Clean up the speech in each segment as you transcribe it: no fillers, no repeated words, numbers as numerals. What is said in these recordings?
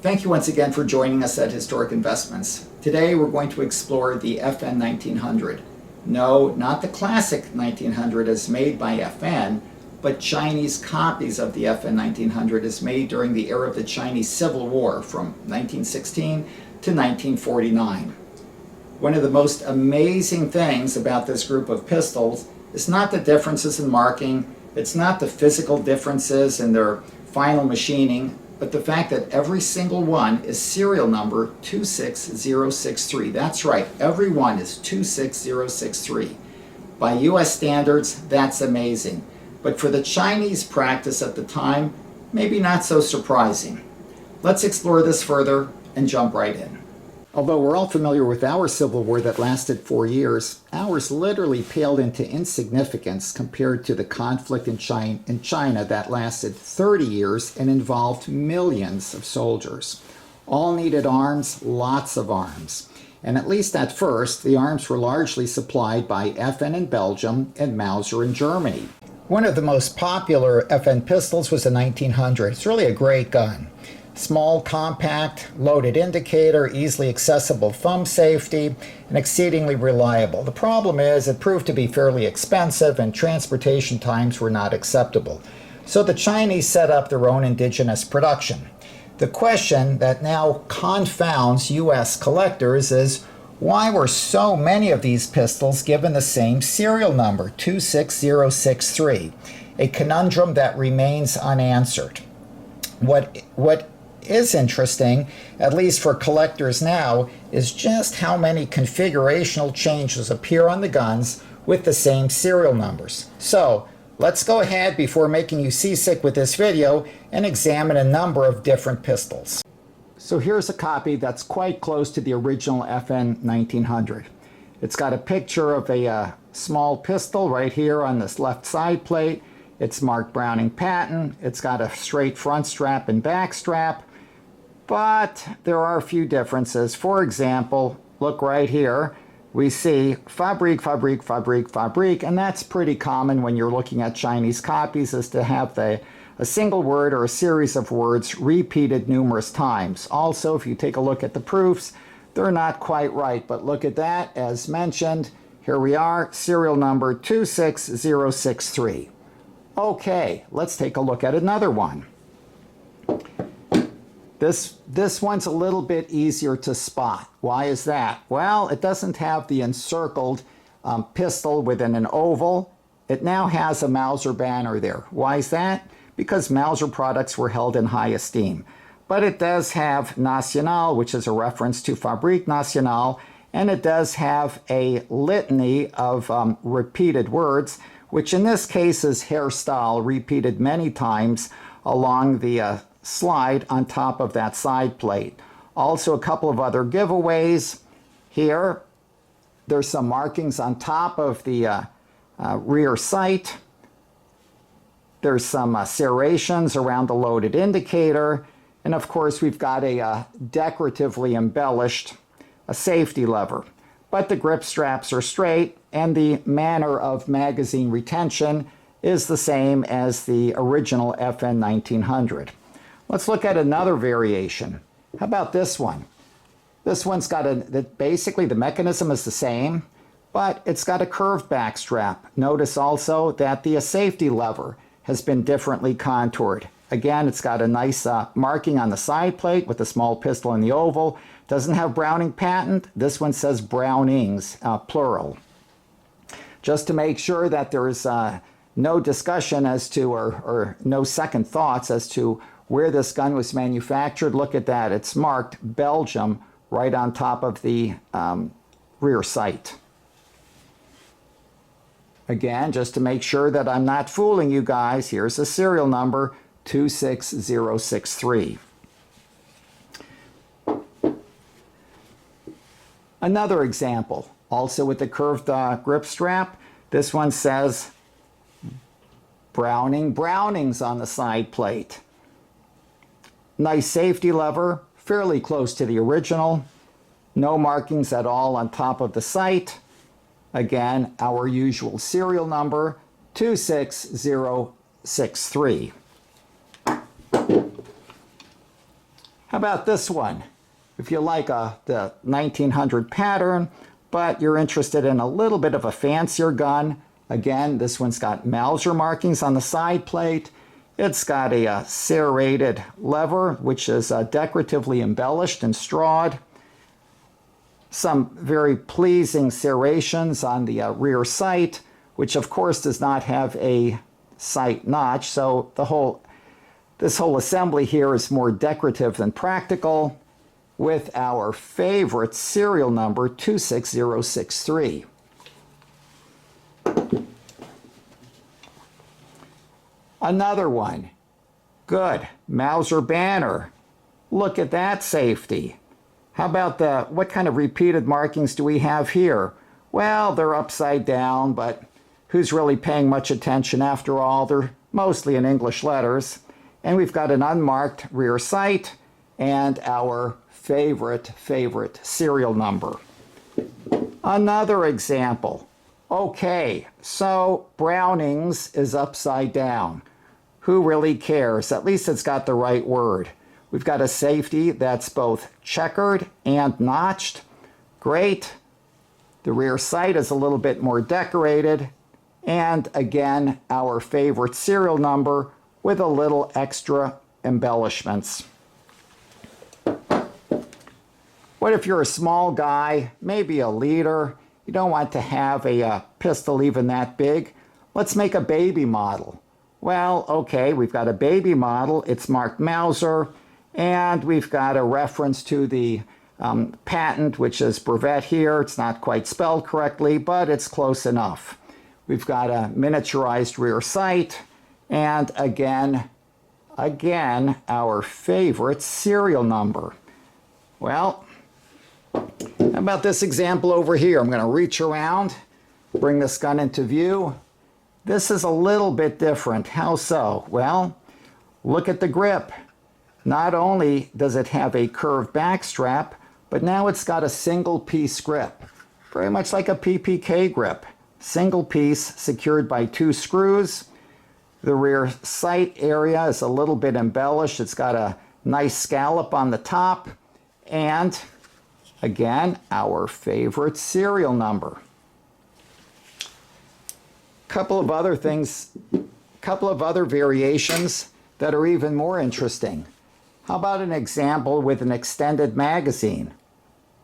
Thank you once again for joining us at Historic Investments. Today we're going to explore the FN 1900. No, not the classic 1900 as made by FN, but Chinese copies of the FN 1900 as made during the era of the Chinese Civil War from 1916 to 1949. One of the most amazing things about this group of pistols is not the differences in marking, it's not the physical differences in their final machining, but the fact that every single one is serial number 26063. That's right, every one is 26063. By US standards, that's amazing. But for the Chinese practice at the time, maybe not so surprising. Let's explore this further and jump right in. Although we're all familiar with our Civil War that lasted 4 years, ours literally paled into insignificance compared to the conflict in China that lasted 30 years and involved millions of soldiers. All needed arms, lots of arms. And at least at first, the arms were largely supplied by FN in Belgium and Mauser in Germany. One of the most popular FN pistols was the 1900. It's really a great gun. Small, compact, loaded indicator, easily accessible thumb safety, and exceedingly reliable. The problem is it proved to be fairly expensive and transportation times were not acceptable. So the Chinese set up their own indigenous production. The question that now confounds US collectors is, why were so many of these pistols given the same serial number, 26063? A conundrum that remains unanswered. What is interesting, at least for collectors now, is just how many configurational changes appear on the guns with the same serial numbers. So let's go ahead before making you seasick with this video and examine a number of different pistols. So here's a copy that's quite close to the original FN 1900. It's got a picture of a small pistol right here on this left side plate. It's marked Browning patent. It's got a straight front strap and back strap. But there are a few differences. For example, look right here. We see Fabrique, Fabrique, Fabrique, Fabrique, and that's pretty common when you're looking at Chinese copies, is to have a single word or a series of words repeated numerous times. Also, if you take a look at the proofs, they're not quite right, but look at that. As mentioned, here we are, serial number 26063. Okay, let's take a look at another one. This one's a little bit easier to spot. Why is that? Well, it doesn't have the encircled pistol within an oval. It now has a Mauser banner there. Why is that? Because Mauser products were held in high esteem. But it does have National, which is a reference to Fabrique Nationale, and it does have a litany of repeated words, which in this case is hairstyle, repeated many times along the slide on top of that side plate. Also a couple of other giveaways. Here, there's some markings on top of the rear sight. There's some serrations around the loaded indicator. And of course, we've got a decoratively embellished safety lever. But the grip straps are straight, and the manner of magazine retention is the same as the original FN 1900. Let's look at another variation. How about this one? This one's got basically the mechanism is the same, but it's got a curved back strap. Notice also that the safety lever has been differently contoured. Again, it's got a nice marking on the side plate with a small pistol in the oval. Doesn't have Browning patent. This one says Brownings, plural. Just to make sure that there's no discussion as to, or no second thoughts as to where this gun was manufactured, look at that. It's marked Belgium right on top of the rear sight. Again, just to make sure that I'm not fooling you guys, here's the serial number 26063. Another example, also with the curved grip strap. This one says Brownings on the side plate. Nice safety lever, fairly close to the original. No markings at all on top of the sight. Again, our usual serial number, 26063. How about this one? If you like the 1900 pattern, but you're interested in a little bit of a fancier gun, again, this one's got Mauser markings on the side plate. It's got a serrated lever, which is decoratively embellished and strawed. Some very pleasing serrations on the rear sight, which of course does not have a sight notch, so this whole assembly here is more decorative than practical, with our favorite serial number 26063. Another one. Good. Mauser banner. Look at that safety. How about what kind of repeated markings do we have here? Well, they're upside down, but who's really paying much attention after all? They're mostly in English letters. And we've got an unmarked rear sight and our favorite serial number. Another example. Okay, so Browning's is upside down. Who really cares? At least it's got the right word. We've got a safety that's both checkered and notched. Great. The rear sight is a little bit more decorated. And again, our favorite serial number with a little extra embellishments. What if you're a small guy, maybe a leader? You don't want to have a pistol even that big. Let's make a baby model. Well, okay, we've got a baby model. It's marked Mauser, and we've got a reference to the patent, which is brevet here. It's not quite spelled correctly, but it's close enough. We've got a miniaturized rear sight, and again, our favorite serial number. Well, how about this example over here? I'm going to reach around, bring this gun into view. This is a little bit different. How so? Well, look at the grip. Not only does it have a curved back strap, but now it's got a single piece grip. Very much like a PPK grip. Single piece secured by 2 screws. The rear sight area is a little bit embellished. It's got a nice scallop on the top. And again, our favorite serial number. Couple of other variations that are even more interesting. How about an example with an extended magazine?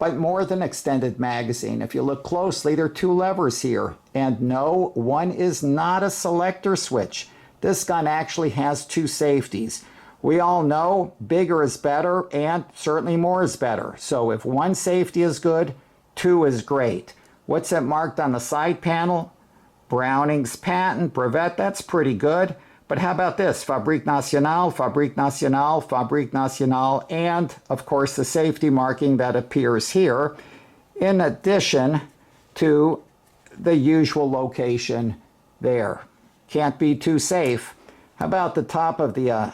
But more than extended magazine. If you look closely, there are 2 levers here. And no, one is not a selector switch. This gun actually has 2 safeties. We all know bigger is better, and certainly more is better. So if 1 safety is good, 2 is great. What's it marked on the side panel? Browning's patent, brevet, that's pretty good. But how about this? Fabrique Nationale, Fabrique Nationale, Fabrique Nationale, and of course the safety marking that appears here, in addition to the usual location there. Can't be too safe. How about the top of the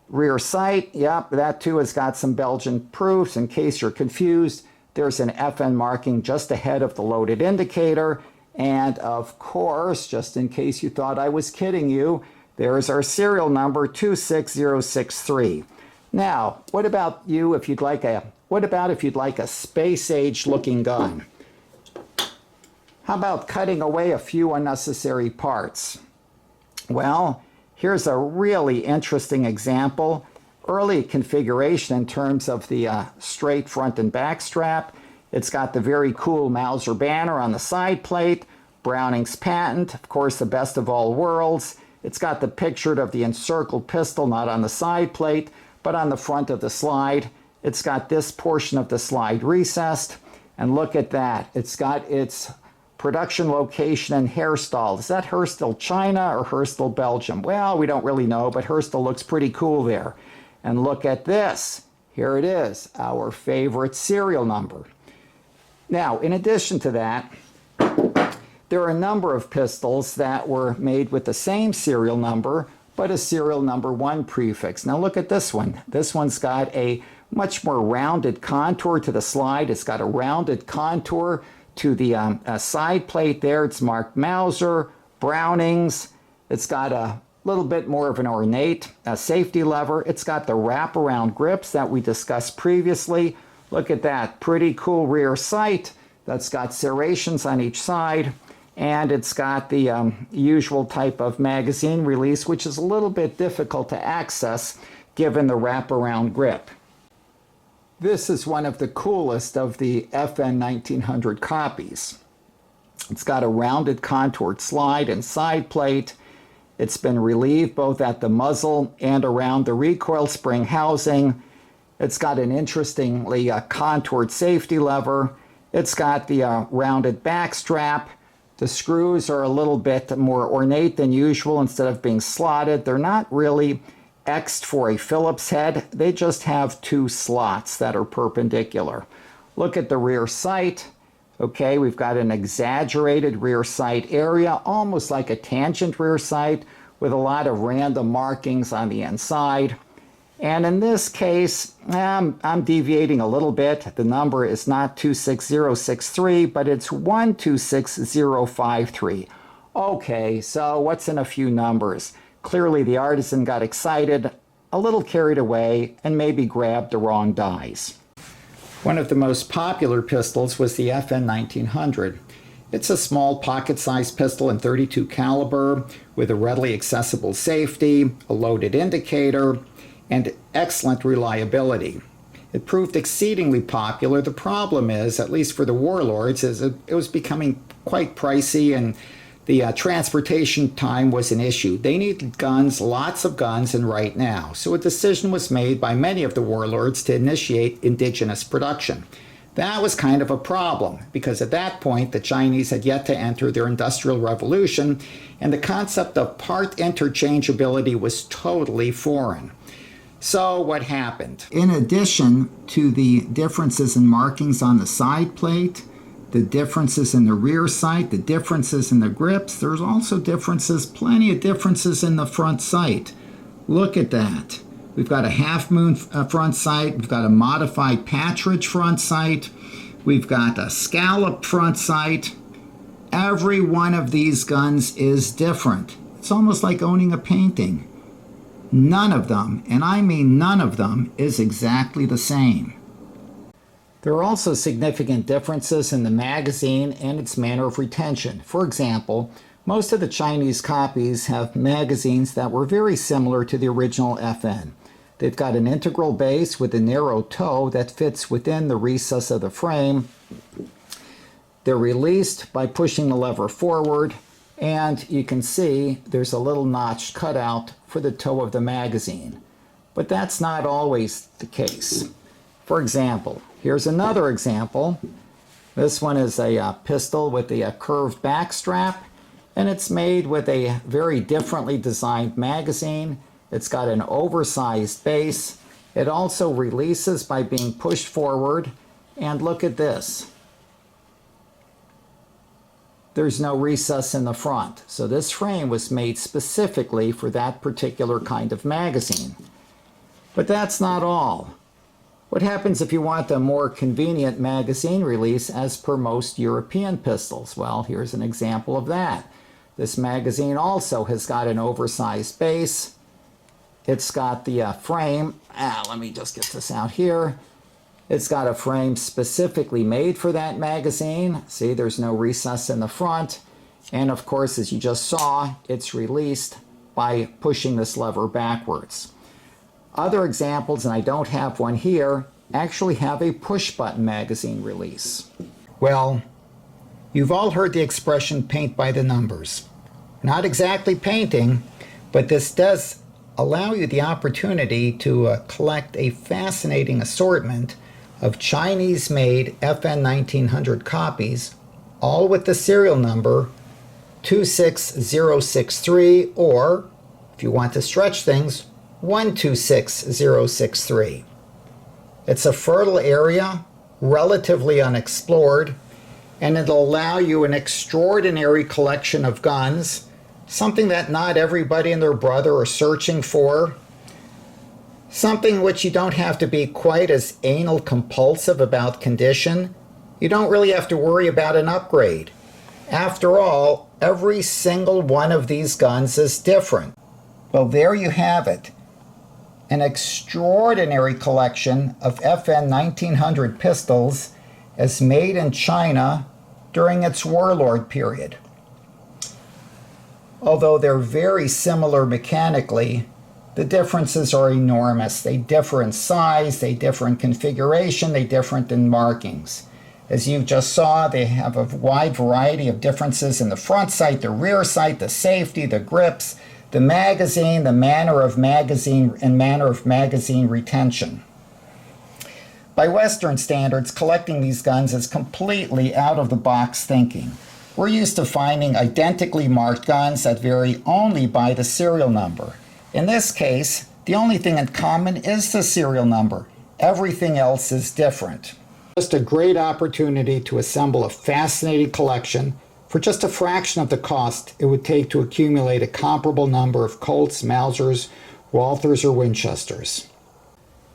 rear sight? Yep, that too has got some Belgian proofs. In case you're confused, there's an FN marking just ahead of the loaded indicator. And of course, just in case you thought I was kidding you, there's our serial number 26063. Now, what about if you'd like a space-age looking gun? How about cutting away a few unnecessary parts? Well, here's a really interesting example. Early configuration in terms of the straight front and back strap. It's got the very cool Mauser banner on the side plate, Browning's patent, of course the best of all worlds. It's got the picture of the encircled pistol, not on the side plate, but on the front of the slide. It's got this portion of the slide recessed, and look at that. It's got its production location in Herstal. Is that Herstal, China, or Herstal, Belgium? Well, we don't really know, but Herstal looks pretty cool there. And look at this. Here it is, our favorite serial number. Now, in addition to that, there are a number of pistols that were made with the same serial number, but a serial number 1 prefix. Now look at this one. This one's got a much more rounded contour to the slide. It's got a rounded contour to the side plate there. It's marked Mauser, Browning's. It's got a little bit more of an ornate safety lever. It's got the wraparound grips that we discussed previously. Look at that, pretty cool rear sight that's got serrations on each side. And it's got the usual type of magazine release, which is a little bit difficult to access given the wraparound grip. This is one of the coolest of the FN 1900 copies. It's got a rounded contoured slide and side plate. It's been relieved both at the muzzle and around the recoil spring housing. It's got an interestingly contoured safety lever. It's got the rounded back strap. The screws are a little bit more ornate than usual. Instead of being slotted, they're not really X'd for a Phillips head. They just have two slots that are perpendicular. Look at the rear sight. Okay, we've got an exaggerated rear sight area, almost like a tangent rear sight with a lot of random markings on the inside. And in this case, I'm deviating a little bit. The number is not 26063, but it's 126053. Okay, so what's in a few numbers? Clearly the artisan got excited, a little carried away, and maybe grabbed the wrong dies. One of the most popular pistols was the FN 1900. It's a small pocket-sized pistol in .32 caliber with a readily accessible safety, a loaded indicator, and excellent reliability. It proved exceedingly popular. The problem is, at least for the Warlords, is it was becoming quite pricey, and the transportation time was an issue. They needed guns, lots of guns, and right now. So a decision was made by many of the Warlords to initiate indigenous production. That was kind of a problem, because at that point the Chinese had yet to enter their Industrial Revolution, and the concept of part interchangeability was totally foreign. So what happened? In addition to the differences in markings on the side plate, the differences in the rear sight, the differences in the grips, there's also differences, plenty of differences in the front sight. Look at that. We've got a half moon front sight, we've got a modified Patridge front sight, we've got a scalloped front sight. Every one of these guns is different. It's almost like owning a painting. None of them, and I mean none of them, is exactly the same. There are also significant differences in the magazine and its manner of retention. For example, most of the Chinese copies have magazines that were very similar to the original FN. They've got an integral base with a narrow toe that fits within the recess of the frame. They're released by pushing the lever forward, and you can see there's a little notch cut out for the toe of the magazine. But that's not always the case. For example, here's another example. This one is a pistol with a curved back strap, and it's made with a very differently designed magazine. It's got an oversized base. It also releases by being pushed forward, and look at this. There's no recess in the front, so this frame was made specifically for that particular kind of magazine. But that's not all. What happens if you want a more convenient magazine release as per most European pistols? Well, here's an example of that. This magazine also has got an oversized base. It's got the frame. Let me just get this out here. It's got a frame specifically made for that magazine. See, there's no recess in the front. And of course, as you just saw, it's released by pushing this lever backwards. Other examples, and I don't have one here, actually have a push-button magazine release. Well, you've all heard the expression paint by the numbers. Not exactly painting, but this does allow you the opportunity to collect a fascinating assortment of Chinese-made FN 1900 copies, all with the serial number 26063, or, if you want to stretch things, 126063. It's a fertile area, relatively unexplored, and it'll allow you an extraordinary collection of guns, something that not everybody and their brother are searching for, something which you don't have to be quite as anal compulsive about condition. You don't really have to worry about an upgrade. After all, every single one of these guns is different. Well, there you have it. An extraordinary collection of FN 1900 pistols as made in China during its warlord period. Although they're very similar mechanically, the differences are enormous. They differ in size, they differ in configuration, they differ in markings. As you just saw, they have a wide variety of differences in the front sight, the rear sight, the safety, the grips, the magazine, the manner of magazine retention. By Western standards, collecting these guns is completely out-of-the-box thinking. We're used to finding identically marked guns that vary only by the serial number. In this case, the only thing in common is the serial number. Everything else is different. Just a great opportunity to assemble a fascinating collection for just a fraction of the cost it would take to accumulate a comparable number of Colts, Mausers, Walthers, or Winchesters.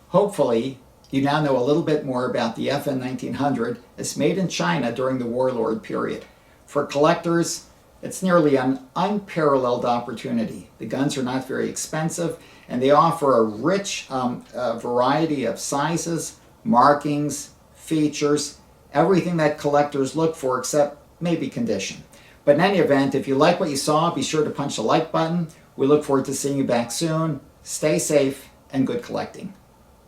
Hopefully, you now know a little bit more about the FN 1900 as made in China during the warlord period. For collectors, it's nearly an unparalleled opportunity. The guns are not very expensive, and they offer a rich variety of sizes, markings, features, everything that collectors look for except maybe condition. But in any event, if you like what you saw, be sure to punch the like button. We look forward to seeing you back soon. Stay safe and good collecting.